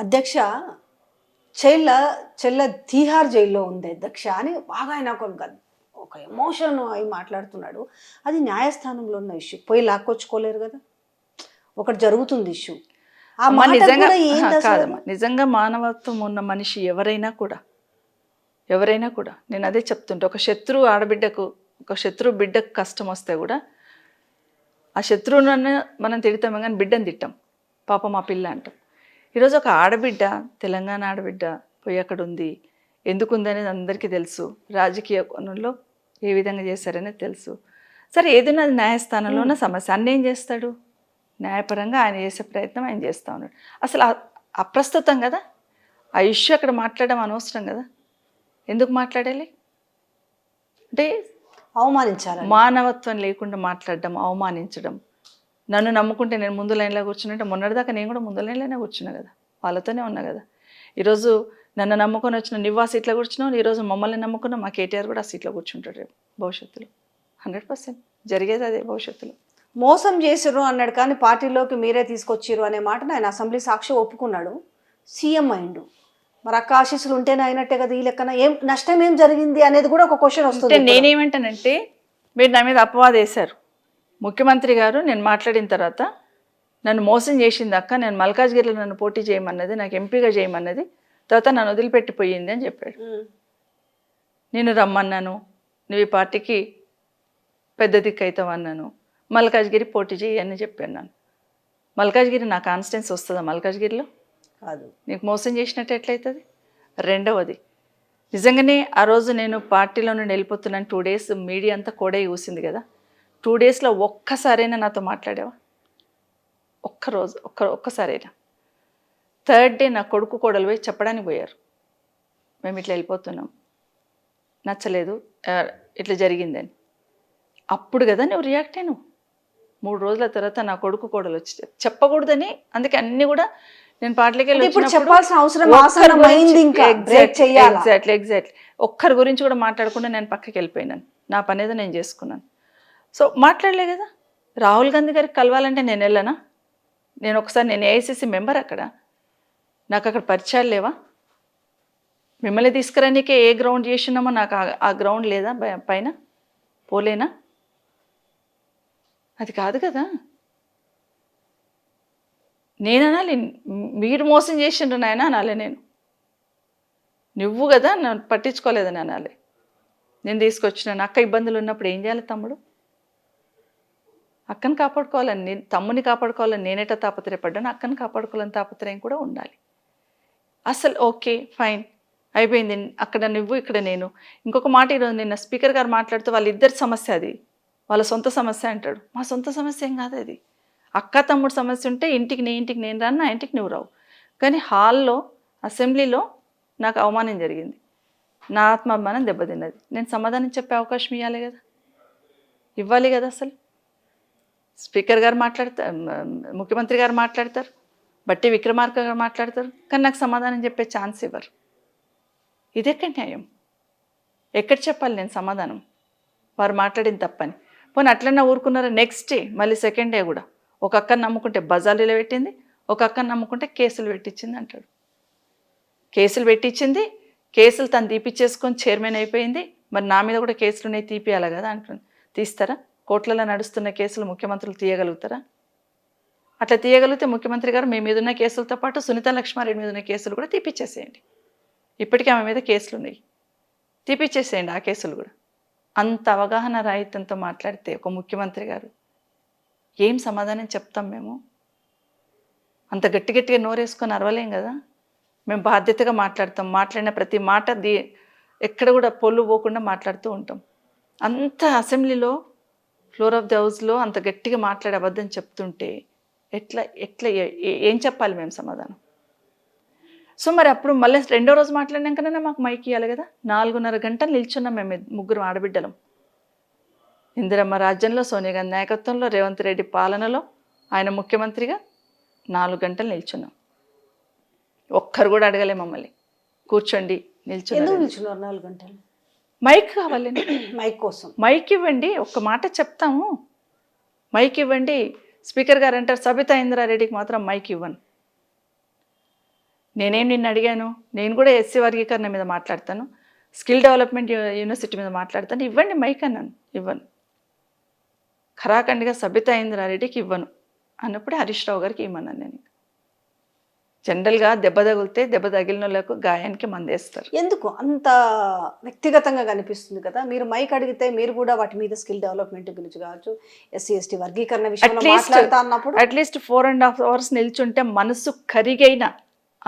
అధ్యక్ష చెల్ల చెల్ల తీహార్ జైల్లో ఉంది అధ్యక్ష అని బాగా ఆయన ఒక ఎమోషన్ అయి మాట్లాడుతున్నాడు. అది న్యాయస్థానంలో ఉన్న ఇష్యూ, పోయి లాక్కొచ్చుకోలేరు కదా. ఒకటి జరుగుతుంది ఇష్యూ, ఆ అమ్మ మాట నిజంగా కూడా ఏంది అసలు? కాదమ్మా, నిజంగా మానవత్వం ఉన్న మనిషి ఎవరైనా కూడా నేను అదే చెప్తుంటే, ఒక శత్రువు ఆడబిడ్డకు, ఒక శత్రువు బిడ్డకు కష్టం వస్తే కూడా ఆ శత్రువునన్ను మనం తిడతామే కానీ బిడ్డను తిట్టాం. పాపం ఆ పిల్ల అంటాం. ఈరోజు ఒక ఆడబిడ్డ, తెలంగాణ ఆడబిడ్డ పోయి అక్కడ ఉంది, ఎందుకుంది అనేది అందరికీ తెలుసు. రాజకీయ కోణంలో ఏ విధంగా చేశారనేది తెలుసు. సరే, ఏదైనా అది న్యాయస్థానంలో ఉన్న సమస్య. అన్న ఏం చేస్తాడు? న్యాయపరంగా ఆయన చేసే ప్రయత్నం ఆయన చేస్తూ ఉన్నాడు. అసలు అప్రస్తుతం కదా, ఆ ఇష్యూ అక్కడ మాట్లాడడం అనవసరం కదా. ఎందుకు మాట్లాడాలి అంటే అవమానించాలి. మానవత్వం లేకుండా మాట్లాడడం, అవమానించడం. నన్ను నమ్ముకుంటే నేను ముందు లైన్లో కూర్చున్నట్టే, మొన్నటిదాకా నేను కూడా ముందు లైన్లోనే కూర్చున్నా కదా, వాళ్ళతోనే ఉన్నా కదా. ఈరోజు నన్ను నమ్ముకొని వచ్చిన నువ్వు ఆ సీట్లో కూర్చున్నావు, ఈరోజు మమ్మల్ని నమ్ముకున్న మా కేటీఆర్ కూడా ఆ సీట్లో కూర్చుంటాడు రేపు భవిష్యత్తులో. 100% జరిగేది అదే భవిష్యత్తులో. మోసం చేసిర్రు అన్నాడు కానీ పార్టీలోకి మీరే తీసుకొచ్చిర్రు అనే మాటను ఆయన అసెంబ్లీ సాక్షి ఒప్పుకున్నాడు. సీఎం అయిండు, మరి అక్క ఆశీస్సులు ఉంటేనే అయినట్టే కదా. ఈ లెక్కన ఏం నష్టం ఏం జరిగింది అనేది కూడా ఒక క్వశ్చన్ వస్తుంది. నేనేమంటానంటే, మీరు నా మీద అపవాదు వేశారు. ముఖ్యమంత్రి గారు నేను మాట్లాడిన తర్వాత నన్ను మోసం చేసింది అక్క, నేను మల్కాజ్గిరిలో నన్ను పోటీ చేయమన్నది, నాకు ఎంపీగా చేయమన్నది, తర్వాత నన్ను వదిలిపెట్టిపోయింది అని చెప్పాడు. నేను రమ్మన్నాను, నువ్వు ఈ పార్టీకి పెద్ద దిక్కు అవుతావు అన్నాను, మల్కాజ్గిరి పోటీ చేయని చెప్పాను. నన్ను మల్కాజ్గిరి నా కాన్స్టిట్యున్సీ వస్తుందా? మల్కాజ్గిరిలో కాదు. నీకు మోసం చేసినట్టు ఎట్లయితుంది? రెండవది, నిజంగానే ఆ రోజు నేను పార్టీలో నుండి వెళ్ళిపోతున్నాను, 2 days మీడియా అంతా కూడా చూసింది కదా. 2 daysలో ఒక్కసారైనా నాతో మాట్లాడావా? ఒక్కరోజు ఒక్కసారైనా. 3rd day నా కొడుకు కోడలు పోయి చెప్పడానికి పోయారు, మేము ఇట్లా వెళ్ళిపోతున్నాం, నచ్చలేదు, ఇట్లా జరిగిందని. అప్పుడు కదా నువ్వు రియాక్ట్ అయ్యాను. 3 రోజుల తర్వాత నా కొడుకు కోడలు వచ్చి చెప్పకూడదని, అందుకే అన్నీ కూడా నేను పార్టీలోకి వెళ్ళి చెప్పాల్సిన అవసరం ఎగ్జాక్ట్లీ ఒక్కరి గురించి కూడా మాట్లాడకుండా నేను పక్కకి వెళ్ళిపోయినాను, నా పని ఏదో నేను చేసుకున్నాను. సో మాట్లాడలే కదా. రాహుల్ గాంధీ గారికి కలవాలంటే నేను వెళ్ళనా? నేను ఏఐసిసి మెంబర్, అక్కడ నాకు అక్కడ పరిచయాలు లేవా? మిమ్మల్ని తీసుకురానికే ఏ గ్రౌండ్ చేసినామో నాకు ఆ గ్రౌండ్ లేదా పైన? పోలేనా? అది కాదు కదా. నేననాలి, మీరు మోసం చేసిండ్రు నాయన అనాలి. నువ్వు కదా నన్ను పట్టించుకోలేదని అనాలి. నేను తీసుకొచ్చినాను. అక్క ఇబ్బందులు ఉన్నప్పుడు ఏం చేయాలి తమ్ముడు? అక్కను కాపాడుకోవాలని, నేను తమ్ముని కాపాడుకోవాలని నేనేటా తాపత్రయపడ్డాను, అక్కను కాపాడుకోవాలని తాపత్రయం కూడా ఉండాలి. అసలు ఓకే ఫైన్ అయిపోయింది, అక్కడ నువ్వు ఇక్కడ నేను. ఇంకొక మాట, ఈరోజు నిన్న స్పీకర్ గారు మాట్లాడుతూ వాళ్ళిద్దరి సమస్య అది, వాళ్ళ సొంత సమస్య అంటాడు. మా సొంత సమస్య ఏం కాదు అది. అక్క తమ్ముడు సమస్య ఉంటే ఇంటికి నేను రాను, నా ఇంటికి నువ్వు రావు. కానీ హాల్లో, అసెంబ్లీలో నాకు అవమానం జరిగింది, నా ఆత్మాభిమానం దెబ్బతిన్నది. నేను సమాధానం చెప్పే అవకాశం ఇవ్వాలి కదా. అసలు స్పీకర్ గారు మాట్లాడతారు, ముఖ్యమంత్రి గారు మాట్లాడతారు, బట్టి విక్రమార్క గారు మాట్లాడతారు, కానీ నాకు సమాధానం చెప్పే ఛాన్స్ ఇవ్వరు. ఇదెక్కడ న్యాయం? ఎక్కడ చెప్పాలి నేను సమాధానం? వారు మాట్లాడిన తప్పని. పోనీ అట్లన్నా ఊరుకున్నారా? నెక్స్ట్ డే మళ్ళీ 2nd day కూడా ఒక అక్కను నమ్ముకుంటే బజార్లో పెట్టింది, ఒక అక్కను నమ్ముకుంటే కేసులు పెట్టించింది అంటాడు. కేసులు పెట్టించింది, కేసులు తను తీపిచ్చేసుకొని చైర్మన్ అయిపోయింది. మరి నా మీద కూడా కేసులు ఉన్నాయి, తీపియాలి కదా అంటుంది. తీస్తారా? కోర్టులలో నడుస్తున్న కేసులు ముఖ్యమంత్రులు తీయగలుగుతారా? అట్లా తీయగలిగితే ముఖ్యమంత్రి గారు మీ మీద ఉన్న కేసులతో పాటు సునీత లక్ష్మారెడ్డి మీద ఉన్న కేసులు కూడా తీపిచ్చేసేయండి. ఇప్పటికీ ఆమె మీద కేసులు ఉన్నాయి, తీపిచ్చేసేయండి ఆ కేసులు కూడా. అంత అవగాహన రాహిత్యంతో మాట్లాడితే ఒక ముఖ్యమంత్రి గారు ఏం సమాధానం చెప్తాం మేము? అంత గట్టిగా నోరేసుకొని అరవలేం కదా. మేము బాధ్యతగా మాట్లాడతాం, మాట్లాడిన ప్రతి మాట ఎక్కడ కూడా పొల్లు పోకుండా మాట్లాడుతూ ఉంటాం. అంత అసెంబ్లీలో ఫ్లోర్ ఆఫ్ ది హౌస్లో అంత గట్టిగా మాట్లాడే అబద్ధం చెప్తుంటే ఎట్లా ఏం చెప్పాలి మేము సమాధానం? సో మరి అప్పుడు మళ్ళీ 2వ రోజు మాట్లాడినాకనే మాకు మైక్ ఇవ్వాలి కదా. 4.5 గంటలు నిల్చున్నాం మేము, 3 ఆడబిడ్డలం. ఇందిరమ్మ రాజ్యంలో, సోనియా గాంధీ నాయకత్వంలో, రేవంత్ రెడ్డి పాలనలో, ఆయన ముఖ్యమంత్రిగా 4 గంటలు నిల్చున్నాం. ఒక్కరు కూడా అడగలే మమ్మల్ని కూర్చోండి, నిల్చున్నారు 4 గంటలు. మైక్ కావాలి, మైక్ కోసం మైక్ ఇవ్వండి, ఒక్క మాట చెప్తాము, మైక్ ఇవ్వండి. స్పీకర్ గారు అంటారు సబితా ఇంద్రారెడ్డికి మాత్రం మైక్ ఇవ్వను. నేనేం నిన్ను అడిగాను? నేను కూడా ఎస్సీ వర్గీకరణ మీద మాట్లాడతాను, స్కిల్ డెవలప్మెంట్ యూనివర్సిటీ మీద మాట్లాడతాను, ఇవ్వండి మైక్ అన్నాను. ఇవ్వను. ఖరాఖండిగా సబితా ఇంద్రారెడ్డికి ఇవ్వను అన్నప్పుడు హరీష్ రావు గారికి ఇవ్వమన్నాను నేను. జనరల్గా దెబ్బ తగిలితే దెబ్బ తగిలిన వాళ్ళకు గాయానికి మందేస్తారు. ఎందుకు అంత వ్యక్తిగతంగా కనిపిస్తుంది కదా? మీరు మైక్ అడిగితే మీరు కూడా వాటి మీద స్కిల్ డెవలప్మెంట్ గురించి కావచ్చు, ఎస్సీ ఎస్టీ వర్గీకరణ విషయంలో మాట్లాడతా అన్నప్పుడు అట్లీస్ట్ 4.5 hours నిల్చుంటే మనసు కరిగైన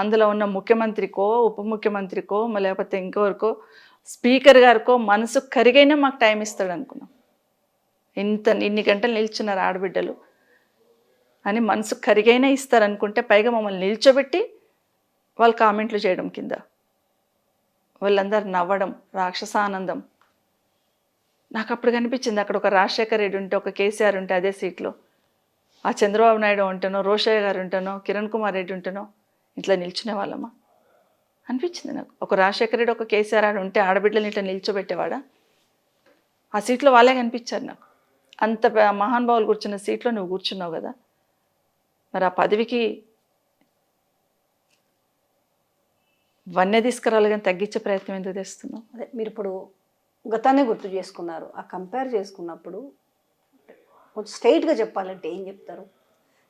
అందులో ఉన్న ముఖ్యమంత్రికో ఉప ముఖ్యమంత్రికో లేకపోతే ఇంకొకరికో స్పీకర్ గారికో మనసు కరిగైనా మాకు టైం ఇస్తాడు అనుకున్నాం. ఇన్ని గంటలు నిల్చున్నారు ఆడబిడ్డలు అని మనసు కరిగైనా ఇస్తారనుకుంటే, పైగా మమ్మల్ని నిల్చోబెట్టి వాళ్ళు కామెంట్లు చేయడం, కింద వాళ్ళందరూ నవ్వడం, రాక్షసానందం. నాకు అప్పుడు కనిపించింది, అక్కడ ఒక రాజశేఖర్ రెడ్డి ఉంటే, ఒక కేసీఆర్ ఉంటే అదే సీట్లో, ఆ చంద్రబాబు నాయుడు ఉంటేనో, రోషయ్య గారు ఉంటేనో, కిరణ్ కుమార్ రెడ్డి ఉంటేనో ఇట్లా నిల్చునే వాళ్ళమ్మా అనిపించింది నాకు. ఒక రాజశేఖర రెడ్డి ఒక కేసీఆర్ ఆడు ఉంటే ఆడబిడ్డలు ఇట్లా నిల్చోబెట్టేవాడా? ఆ సీట్లో వాళ్ళే కనిపించారు నాకు. అంత మహానుభావులు కూర్చున్న సీట్లో నువ్వు కూర్చున్నావు కదా, మరి ఆ పదవికి వన్నె తీసుకురావాలి కానీ తగ్గించే ప్రయత్నం ఎందుకు చేస్తున్నావు? అదే మీరు ఇప్పుడు గతాన్ని గుర్తు చేసుకున్నారు. ఆ కంపేర్ చేసుకున్నప్పుడు కొంచెం స్ట్రైట్గా చెప్పాలంటే ఏం చెప్తారు?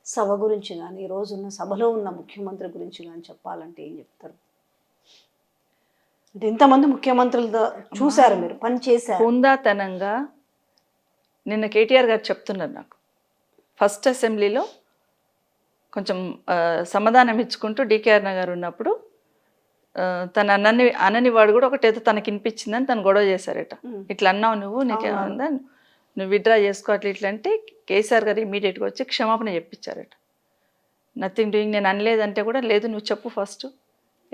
సభ గురించి కానీ, రోజున్న సభలో ఉన్న ముఖ్యమంత్రి గురించి కానీ చెప్పాలంటే ఏం చెప్తారు? అంటే ఇంతమంది ముఖ్యమంత్రులతో చూశారు, మీరు పని చేశారు. హుందాతనంగా నిన్న కేటీఆర్ గారు చెప్తున్నారు నాకు, ఫస్ట్ అసెంబ్లీలో కొంచెం సమాధానం ఇచ్చుకుంటూ డికేఆర్ గారు ఉన్నప్పుడు తన అనని వాడు కూడా ఒకటేదో తనకి వినిపించిందని తను గొడవ చేశారట. ఇట్లా అన్నావు నువ్వు, నీకేమన్నా నువ్వు విత్డ్రా చేసుకో అట్లా ఇట్లా అంటే కేసీఆర్ గారు ఇమీడియట్గా వచ్చి క్షమాపణ చెప్పించారట. నథింగ్ డూయింగ్, నేను అనలేదంటే కూడా లేదు నువ్వు చెప్పు ఫస్ట్,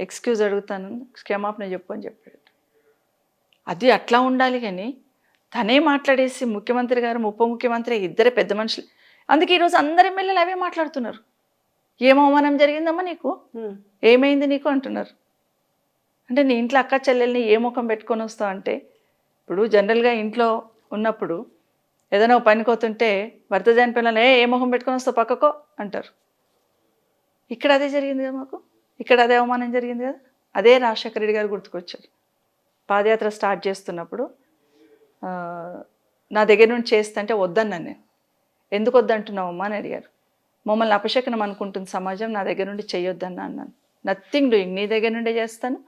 ఎక్స్క్యూజ్ అడుగుతాను, క్షమాపణ చెప్పు అని చెప్పాడు. అది అట్లా ఉండాలి కానీ తనే మాట్లాడేసి ముఖ్యమంత్రి గారు ఉప ముఖ్యమంత్రి ఇద్దరే పెద్ద మనుషులు. అందుకే ఈరోజు అందరి ఎమ్మెల్యేలు అవే మాట్లాడుతున్నారు. ఏం అవమానం జరిగిందమ్మా నీకు, ఏమైంది నీకు అంటున్నారు. అంటే నీ ఇంట్లో అక్క చెల్లెల్ని ఏ ముఖం పెట్టుకొని వస్తావు అంటే, ఇప్పుడు జనరల్గా ఇంట్లో ఉన్నప్పుడు ఏదైనా పనికోతుంటే భర్త చనిపోయిన ఏ ముఖం పెట్టుకొని వస్తావు పక్కకో అంటారు. ఇక్కడ అదే జరిగింది కదా మాకు, ఇక్కడ అదే అవమానం జరిగింది కదా. అదే రాజశేఖర రెడ్డి గారు గుర్తుకొచ్చారు. పాదయాత్ర స్టార్ట్ చేస్తున్నప్పుడు నా దగ్గర నుండి చేస్తుంటే వద్దన్నాను నేను. ఎందుకు వద్దంటున్నావమ్మా అని అడిగారు. మమ్మల్ని అపశకనం అనుకుంటుంది సమాజం, నా దగ్గర నుండి చేయొద్దన్నా అన్నాను. నథింగ్ డూయింగ్, నీ దగ్గర నుండే చేస్తాను,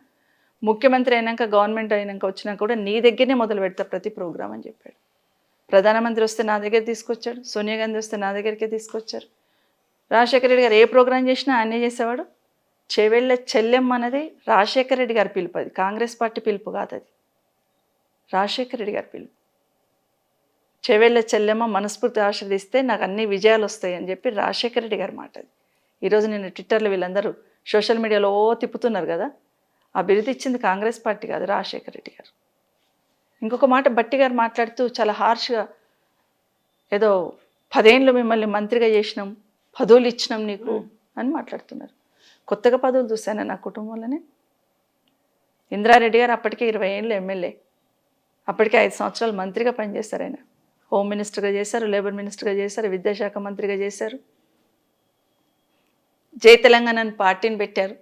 ముఖ్యమంత్రి అయినాక గవర్నమెంట్ అయినాక వచ్చినాక కూడా నీ దగ్గరనే మొదలు పెడతా ప్రతి ప్రోగ్రామ్ అని చెప్పాడు. ప్రధానమంత్రి వస్తే నా దగ్గర తీసుకొచ్చాడు, సోనియా గాంధీ వస్తే నా దగ్గరికే తీసుకొచ్చారు. రాజశేఖర రెడ్డి గారు ఏ ప్రోగ్రాం చేసినా ఆయనే చేసేవాడు. చెవెళ్ళ చెల్లెమ్మ అన్నది రాజశేఖర రెడ్డి గారి పిలుపు, అది కాంగ్రెస్ పార్టీ పిలుపు కాదు, అది రాజశేఖర రెడ్డి గారి పిలుపు. చెవెళ్ళ చెల్లెమ్మ మనస్ఫూర్తి ఆశీర్దిస్తే నాకు అన్ని విజయాలు వస్తాయి అని చెప్పి రాజశేఖర రెడ్డి గారి మాట అది. ఈరోజు నేను ట్విట్టర్లో వీళ్ళందరూ సోషల్ మీడియాలో తిప్పుతున్నారు కదా, ఆ బిరుదు ఇచ్చింది కాంగ్రెస్ పార్టీ కాదు, రాజశేఖర రెడ్డి గారు. ఇంకొక మాట బట్టి గారు మాట్లాడుతూ చాలా హార్ష్గా, ఏదో 10 ఏళ్ళు మిమ్మల్ని మంత్రిగా చేసినాం, పదవులు ఇచ్చినాం నీకు అని మాట్లాడుతున్నారు. కొత్తగా పదవులు చూశాను నా కుటుంబంలోనే. ఇంద్రారెడ్డి గారు అప్పటికే 20 ఏళ్ళు ఎమ్మెల్యే, అప్పటికే 5 సంవత్సరాలు మంత్రిగా పనిచేశారు. ఆయన హోమ్ మినిస్టర్గా చేశారు, లేబర్ మినిస్టర్గా చేశారు, విద్యాశాఖ మంత్రిగా చేశారు, జై తెలంగాణ అని పార్టీని పెట్టారు.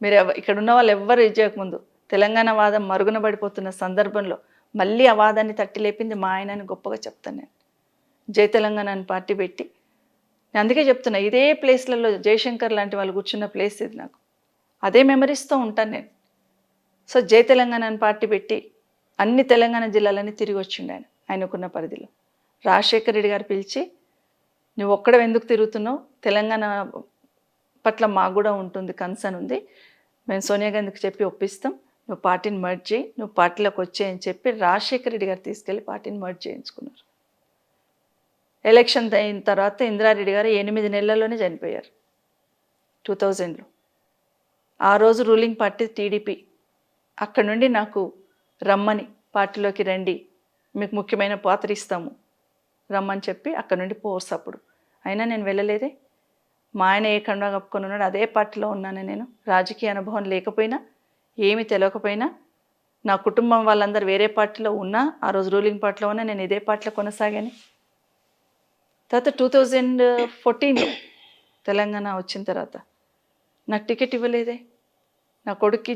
మీరు ఇక్కడ ఉన్న వాళ్ళు ఎవ్వరు ఇచ్చేయకముందు తెలంగాణ వాదం మరుగున పడిపోతున్న సందర్భంలో మళ్ళీ ఆ వాదాన్ని తట్టి లేపింది మా ఆయన అని గొప్పగా చెప్తాను నేను. జై తెలంగాణ అని పార్టీ పెట్టి, నేను అందుకే చెప్తున్నా, ఇదే ప్లేస్లలో జయశంకర్ లాంటి వాళ్ళు కూర్చున్న ప్లేస్ ఇది, నాకు అదే మెమరీస్తో ఉంటాను నేను. సో జై తెలంగాణ అని పార్టీ పెట్టి అన్ని తెలంగాణ జిల్లాలన్నీ తిరిగి వచ్చిండు ఆయనకున్న పరిధిలో. రాజశేఖర రెడ్డి గారు పిలిచి, నువ్వు ఒక్కడ ఎందుకు తిరుగుతున్నావు, తెలంగాణ పట్ల మాకు కూడా ఉంటుంది, కన్సర్న్ ఉంది, మేము సోనియా గాంధీకి చెప్పి ఒప్పిస్తాం, నువ్వు పార్టీని మర్జ్ చేయి, నువ్వు పార్టీలోకి వచ్చేయని చెప్పి రాజశేఖర రెడ్డి గారు తీసుకెళ్ళి పార్టీని మర్జ్ చేయించుకున్నారు. ఎలక్షన్ అయిన తర్వాత ఇందిరారెడ్డి గారు 8 నెలల్లోనే చనిపోయారు 2000లో. ఆ రోజు రూలింగ్ పార్టీ టీడీపీ. అక్కడ నుండి నాకు రమ్మని, పార్టీలోకి రండి, మీకు ముఖ్యమైన పాత్ర ఇస్తాము రమ్మని చెప్పి అక్కడ నుండి పోర్స్. అప్పుడు అయినా నేను వెళ్ళలేదే. మా ఆయన ఏ కండువా కప్పుకొని ఉన్నాడు, అదే పార్టీలో ఉన్నాను నేను. రాజకీయ అనుభవం లేకపోయినా, ఏమీ తెలియకపోయినా, నా కుటుంబం వాళ్ళందరూ వేరే పార్టీలో ఉన్నా, ఆ రోజు రూలింగ్ పార్టీలో ఉన్నా, నేను ఇదే పార్టీలో కొనసాగాను. తర్వాత 2014లో తెలంగాణ వచ్చిన తర్వాత నాకు టికెట్ ఇవ్వలేదే. నా కొడుకు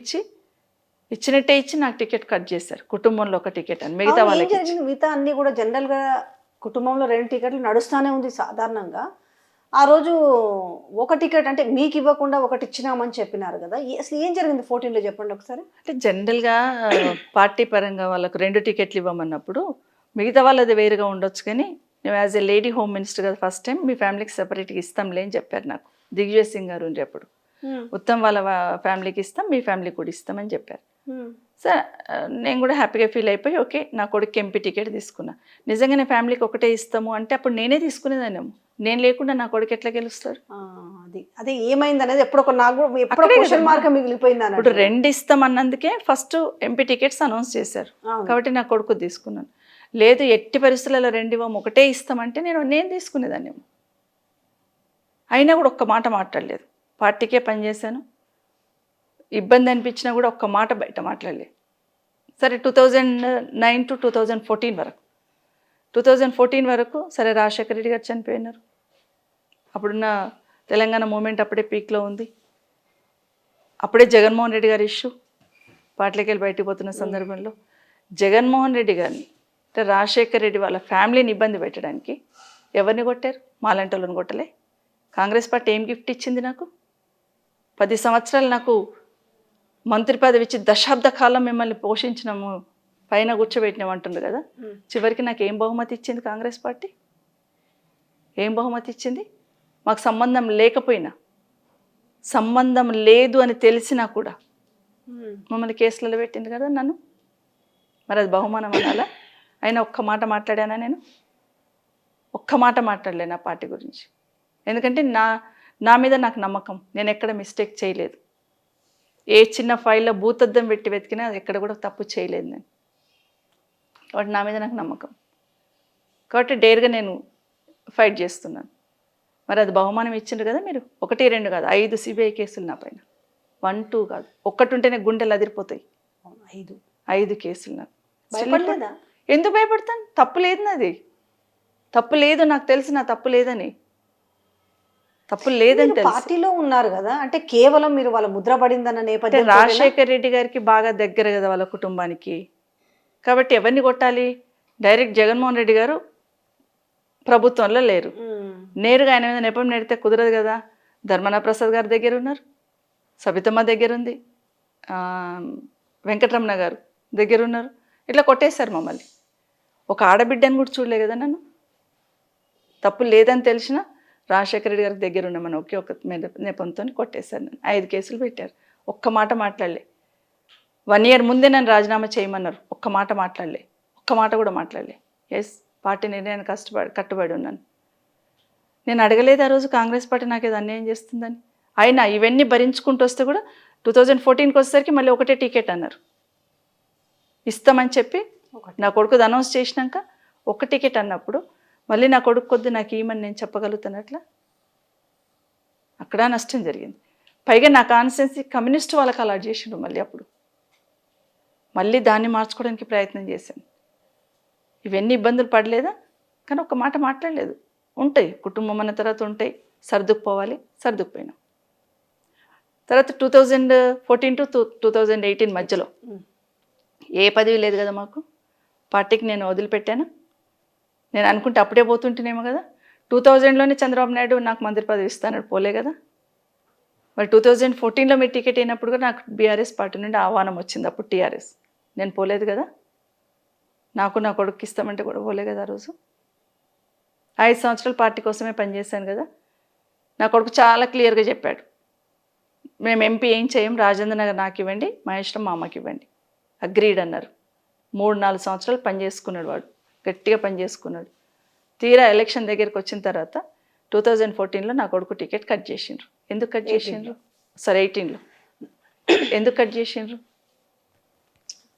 ఇచ్చినట్టే ఇచ్చి నాకు టికెట్ కట్ చేశారు. కుటుంబంలో ఒక టికెట్ అని మిగతా అవును, ఏం వాళ్ళకి ఇచ్చి. జరిగింది? మిగతా అన్ని కూడా జనరల్గా కుటుంబంలో 2 టికెట్లు నడుస్తూనే ఉంది సాధారణంగా. ఆ రోజు ఒక టికెట్ అంటే మీకు ఇవ్వకుండా ఒకటి ఇచ్చినామని చెప్పినారు కదా, అసలు ఏం జరిగింది 14లో చెప్పండి ఒకసారి. అంటే జనరల్గా పార్టీ పరంగా వాళ్ళకు 2 టికెట్లు ఇవ్వమన్నప్పుడు మిగతా వాళ్ళది వేరుగా ఉండొచ్చు, కానీ నువ్వు as a lady home minister కదా ఫస్ట్ టైం మీ ఫ్యామిలీకి సెపరేట్గా ఇస్తాంలే అని చెప్పారు నాకు. దిగ్విజయ్ సింగ్ గారు ఉండేప్పుడు ఉత్తమ్ వాళ్ళ ఫ్యామిలీకి ఇస్తాం, మీ ఫ్యామిలీకి కూడా ఇస్తామని చెప్పారు. సార్ నేను కూడా హ్యాపీగా ఫీల్ అయిపోయి ఓకే నా కొడుకు ఎంపీ టికెట్ తీసుకున్నా. నిజంగానే ఫ్యామిలీకి ఒకటే ఇస్తాము అంటే అప్పుడు నేనే తీసుకునేదాన్నేమో. నేను లేకుండా నా కొడుకు ఎట్లా గెలుస్తాడు? అది అదే ఏమైంది అనేది ఎప్పుడో నాకు ఎప్పుడో అక్కడే క్వశ్చన్ కదమ్మా. మార్క్ మిగిలిపోయింది ఇప్పుడు అన్నట్టు. 2 ఇస్తాం అన్నందుకే ఫస్ట్ ఎంపీ టికెట్స్ అనౌన్స్ చేశారు. అవును. కాబట్టి నా కొడుకు తీసుకున్నాను. లేదు ఎట్టి పరిస్థితులలో 2 ఇవ్వం ఒకటే ఇస్తామంటే నేను తీసుకునేదాన్నేమో. అయినా కూడా ఒక్క మాట మాట్లాడలేదు. పార్టీకే పనిచేశాను. ఇబ్బంది అనిపించినా కూడా ఒక్క మాట బయట మాట్లాడలేదు. సరే 2009 to 2014 వరకు 2014 వరకు సరే రాజశేఖర రెడ్డి గారు చనిపోయినారు. అప్పుడున్న తెలంగాణ మూమెంట్ అప్పుడే పీక్లో ఉంది. అప్పుడే జగన్మోహన్ రెడ్డి గారి ఇష్యూ పార్టీలోకి వెళ్ళి బయటకు పోతున్న సందర్భంలో జగన్మోహన్ రెడ్డి గారిని అంటే రాజశేఖర రెడ్డి వాళ్ళ ఫ్యామిలీని ఇబ్బంది పెట్టడానికి ఎవరిని కొట్టారు? మాలాంటి వాళ్ళని కొట్టలే. కాంగ్రెస్ పార్టీ ఏం గిఫ్ట్ ఇచ్చింది నాకు? 10 సంవత్సరాలు నాకు మంత్రి పదవి ఇచ్చి దశాబ్ద కాలం మిమ్మల్ని పోషించినాము, పైన కూర్చోబెట్టినాము అంటుంది కదా. చివరికి నాకు ఏం బహుమతి ఇచ్చింది కాంగ్రెస్ పార్టీ? ఏం బహుమతి ఇచ్చింది? మాకు సంబంధం లేకపోయినా, సంబంధం లేదు అని తెలిసినా కూడా మమ్మల్ని కేసులలో పెట్టింది కదా నన్ను. మరి అది బహుమానం అనాలా? అయినా ఒక్క మాట మాట్లాడానా నేను? ఒక్క మాట మాట్లాడలే నా పార్టీ గురించి. ఎందుకంటే నా మీద నాకు నమ్మకం. నేను ఎక్కడ మిస్టేక్ చేయలేదు. ఏ చిన్న ఫైల్లో భూతద్దం పెట్టి వెతికినా ఎక్కడ కూడా తప్పు చేయలేదు నేను. కాబట్టి నా మీద నాకు నమ్మకం. కాబట్టి డేర్గా నేను ఫైట్ చేస్తున్నాను. మరి అది బహుమానం ఇచ్చిండ్రు కదా మీరు. 1, 2 కాదు 5 సిబిఐ కేసులు నా పైన. 1, 2 కాదు. ఒక్కటి ఉంటేనే గుండెలు అదిరిపోతాయి. 5 కేసులు నాకు. భయపడలేదా? ఎందుకు భయపడతాను? తప్పు లేదు నాది. తప్పు లేదు, నాకు తెలిసి నా తప్పు లేదని. తప్పు లేదని తెలుసు. పార్టీలో ఉన్నారు కదా, అంటే కేవలం మీరు వాళ్ళ ముద్ర పడిందన్న అంటే నేపథ్యం రాజశేఖర రెడ్డి గారికి బాగా దగ్గర కదా వాళ్ళ కుటుంబానికి. కాబట్టి ఎవరిని కొట్టాలి? డైరెక్ట్ జగన్మోహన్ రెడ్డి గారు ప్రభుత్వంలో లేరు. నేరుగా ఆయన మీద నెపం నెడితే కుదరదు కదా. ధర్మన ప్రసాద్ గారి దగ్గర ఉన్నారు, సబితమ్మ దగ్గర ఉంది, వెంకటరమణ గారు దగ్గర ఉన్నారు. ఇట్లా కొట్టేశారు మమ్మల్ని. ఒక ఆడబిడ్డని కూడా చూడలే కదా నన్ను. తప్పు లేదని తెలిసినా రాజశేఖర రెడ్డి గారికి దగ్గర ఉన్నామని ఒకే ఒక నెపంతో కొట్టేశారు నన్ను. 5 కేసులు పెట్టారు. ఒక్క మాట మాట్లాడలే. 1 year ముందే నన్ను రాజీనామా చేయమన్నారు. ఒక్క మాట మాట్లాడలే. ఒక్క మాట కూడా మాట్లాడలే. ఎస్, పార్టీ నిర్ణయాన్ని కట్టుబడి ఉన్నాను. నేను అడగలేదు ఆ రోజు కాంగ్రెస్ పార్టీ నాకు ఏదో అన్యాయం చేస్తుందని. అయినా ఇవన్నీ భరించుకుంటూ వస్తే కూడా 2014కి వచ్చేసరికి మళ్ళీ ఒకటే టికెట్ అన్నారు. ఇస్తామని చెప్పి నా కొడుకుది అనౌన్స్ చేసినాక ఒక టికెట్ అన్నప్పుడు మళ్ళీ నా కొడుకు కొద్ది నాకు ఏమని నేను చెప్పగలుగుతున్నట్లా? అక్కడ నష్టం జరిగింది. పైగా నా కాన్స్టిట్యున్సీ కమ్యూనిస్ట్ వాళ్ళకి అలాట్ చేసిండు. మళ్ళీ అప్పుడు మళ్ళీ దాన్ని మార్చుకోవడానికి ప్రయత్నం చేశాను. ఇవన్నీ ఇబ్బందులు పడలేదా? కానీ ఒక మాట మాట్లాడలేదు. ఉంటాయి, కుటుంబం అన్న తర్వాత ఉంటాయి, సర్దుకుపోవాలి, సర్దుకుపోయినాం. తర్వాత 2014 to 2018 మధ్యలో ఏ పదవి లేదు కదా మాకు. పార్టీకి నేను వదిలిపెట్టాను. నేను అనుకుంటే అప్పుడే పోతుంటేనేమో కదా. 2000లోనే చంద్రబాబు నాయుడు నాకు మంత్రి పదవి ఇస్తాను, పోలే కదా. మరి 2014లో మీరు టికెట్ అయినప్పుడు కూడా నాకు బీఆర్ఎస్ పార్టీ నుండి ఆహ్వానం వచ్చింది. అప్పుడు టీఆర్ఎస్, నేను పోలేదు కదా. నాకు నా కొడుకు ఇస్తామంటే కూడా పోలే కదా ఆ రోజు. 5 సంవత్సరాలు పార్టీ కోసమే పనిచేశాను కదా. నా కొడుకు చాలా క్లియర్గా చెప్పాడు, మేము ఎంపీ ఏం చేయం, రాజేంద్ర నగర్ నాకు ఇవ్వండి, మా ఇష్టం మా అమ్మకి ఇవ్వండి. అగ్రీడ్ అన్నారు. 3-4 సంవత్సరాలు పనిచేసుకున్నాడు వాడు, గట్టిగా పనిచేసుకున్నాడు. తీరా ఎలక్షన్ దగ్గరికి వచ్చిన తర్వాత 2014లో నా కొడుకు టికెట్ కట్ చేసిండ్రు. ఎందుకు కట్ చేసిండ్రు? సరే 18లో ఎందుకు కట్ చేసిండ్రు?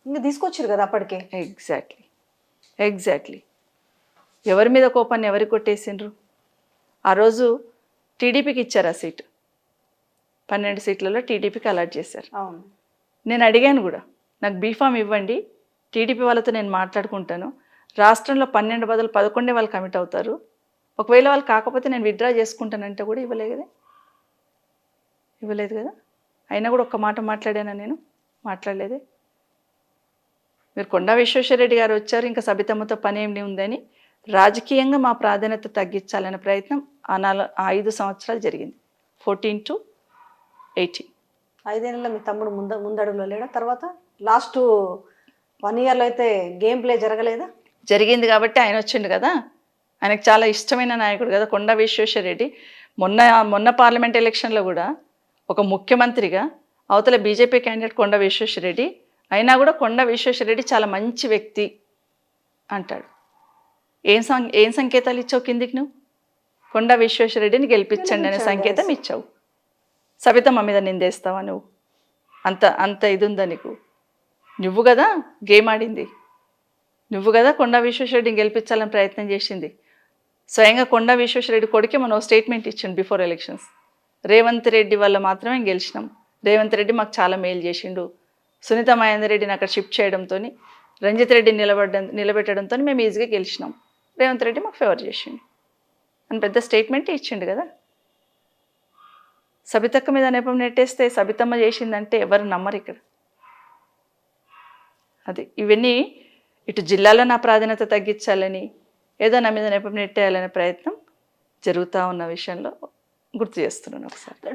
ఇంకా తీసుకొచ్చారు కదా అప్పటికే. ఎగ్జాక్ట్లీ ఎవరి మీద కోపాన్ని ఎవరికి కొట్టేసిండ్రు? ఆ రోజు టీడీపీకి ఇచ్చారు ఆ సీటు. 12 సీట్లలో టీడీపీకి అలాట్ చేశారు. అవును, నేను అడిగాను కూడా, నాకు బీఫామ్ ఇవ్వండి, టీడీపీ వాళ్ళతో నేను మాట్లాడుకుంటాను. రాష్ట్రంలో 12 బదులు 11 వాళ్ళు కమిట్ అవుతారు. ఒకవేళ వాళ్ళు కాకపోతే నేను విత్డ్రా చేసుకుంటానంటే కూడా ఇవ్వలేదు కదా. అయినా కూడా ఒక్క మాట మాట్లాడానా నేను? మాట్లాడలేదే. మీరు కొండా విశ్వేశ్వరరెడ్డి గారు వచ్చారు, ఇంకా సబితమ్మతో పని ఏమి ఉందని రాజకీయంగా మా ప్రాధాన్యత తగ్గించాలనే ప్రయత్నం ఆ 5 సంవత్సరాలు జరిగింది. 14 to 18. 5 ఏళ్ళలో మీ తమ్ముడు ముందడుగులో లేడా? తర్వాత లాస్ట్ 1 ఇయర్లో అయితే గేమ్ ప్లే జరగలేదా? జరిగింది కాబట్టి ఆయన వచ్చిండు కదా, ఆయనకు చాలా ఇష్టమైన నాయకుడు కదా కొండా విశ్వేశ్వరరెడ్డి. మొన్న పార్లమెంట్ ఎలక్షన్లో కూడా ఒక ముఖ్యమంత్రిగా అవతల బీజేపీ క్యాండిడేట్ కొండా విశ్వేశ్వరరెడ్డి అయినా కూడా కొండా విశ్వేశ్వరరెడ్డి చాలా మంచి వ్యక్తి అంటాడు. ఏం సంకేతాలు ఇచ్చావు కిందికి? నువ్వు కొండా విశ్వేశ్వరరెడ్డిని గెలిపించండి అనే సంకేతం ఇచ్చావు. సబితమ్మ మీద నిందేస్తావా నువ్వు? అంత ఇది ఉందా నీకు? నువ్వు కదా గేమ్ ఆడింది, నువ్వు కదా కొండా విశ్వేశ్వరరెడ్డిని గెలిపించాలని ప్రయత్నం చేసింది. స్వయంగా కొండా విశ్వేశ్వరరెడ్డి కొడుకే మనం స్టేట్మెంట్ ఇచ్చిండు బిఫోర్ ఎలక్షన్స్. రేవంత్ రెడ్డి వల్ల మాత్రమే గెలిచినాం, రేవంత్ రెడ్డి మాకు చాలా మేలు చేసిండు, సునీత మహేందర్ రెడ్డిని అక్కడ షిఫ్ట్ చేయడంతో, రంజిత్ రెడ్డిని నిలబెట్టడంతో మేము ఈజీగా గెలిచినాం, రేవంత్ రెడ్డి మాకు ఫేవర్ చేసిండు అని పెద్ద స్టేట్మెంట్ ఇచ్చిండు కదా. సబితక్క మీద నెపం నెట్టేస్తే సబితమ్మ చేసిందంటే ఎవరు నమ్మరు ఇక్కడ. అది ఇవన్నీ ఇటు జిల్లాలో నా ప్రాధాన్యత తగ్గించాలని, ఏదో నా మీద నెపం నెట్టేయాలనే ప్రయత్నం జరుగుతూ ఉన్న విషయంలో గుర్తు చేస్తున్నాను ఒకసారి.